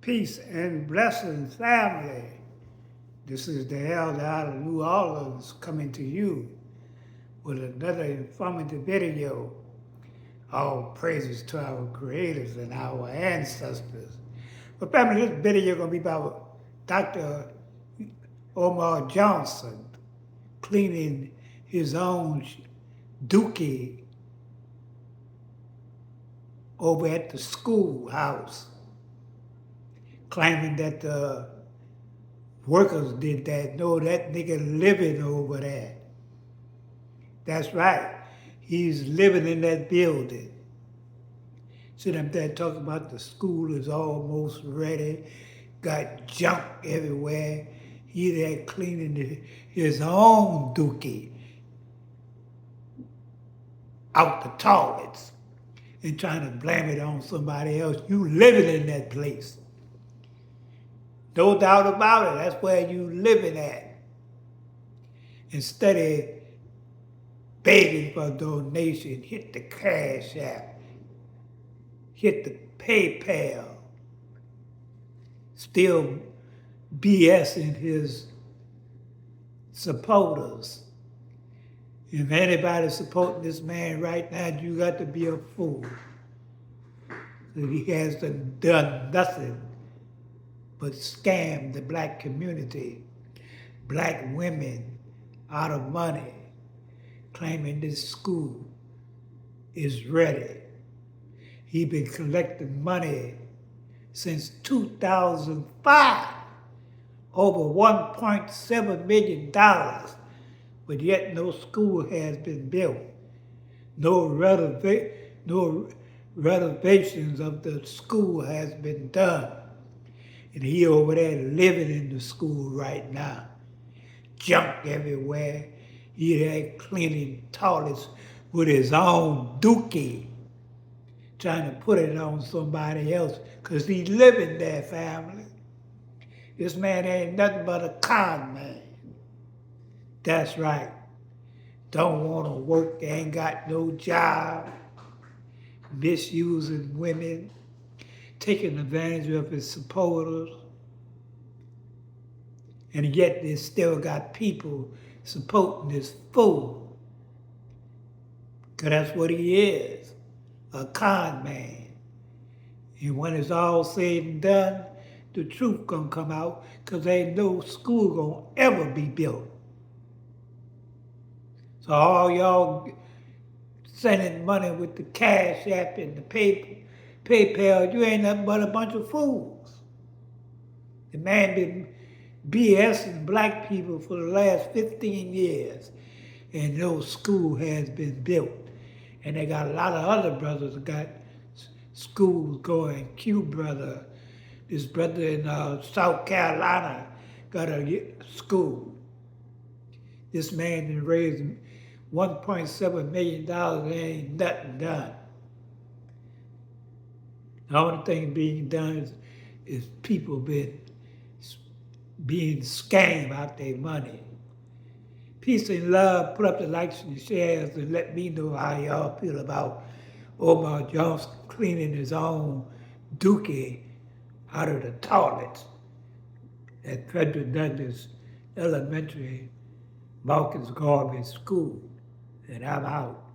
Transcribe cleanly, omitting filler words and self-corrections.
Peace and blessings, family. This is the elder out of New Orleans coming to you with another informative video. All praises to our creators and our ancestors. But family, this video is going to be about Dr. Umar Johnson cleaning his own dookie over at the schoolhouse, claiming that the workers did that. No, that nigga living over there. That's right. He's living in that building. Sitting up there talking about the school is almost ready, got junk everywhere. He there cleaning his own dookie out the toilets and trying to blame it on somebody else. You living in that place. No doubt about it. That's where you living at. Instead of begging for a donation, hit the Cash App, hit the PayPal. Still BSing his supporters. If anybody's supporting this man right now, you got to be a fool. So he has done nothing but scam the black community, black women out of money, claiming this school is ready. He been collecting money since 2005, over $1.7 million, but yet no school has been built. No renovations of the school has been done. And he over there living in the school right now. Junk everywhere. He there cleaning toilets with his own dookie, trying to put it on somebody else, because he living there, family. This man ain't nothing but a con man. That's right. Don't want to work, ain't got no job, misusing women, taking advantage of his supporters, and yet they still got people supporting this fool. Because that's what he is, a con man. And when it's all said and done, the truth gonna come out, because ain't no school gonna ever be built. So all y'all sending money with the Cash App and the PayPal, you ain't nothing but a bunch of fools. The man been BSing black people for the last 15 years, and no school has been built. And they got a lot of other brothers that got schools going. Q brother, this brother in South Carolina got a school. This man been raising $1.7 million, there ain't nothing done. The only thing being done is people being scammed out their money. Peace and love. Put up the likes and shares and let me know how y'all feel about Umar Johnson cleaning his own dookie out of the toilets at Frederick Douglass Elementary Marcus Garvey School. And I'm out.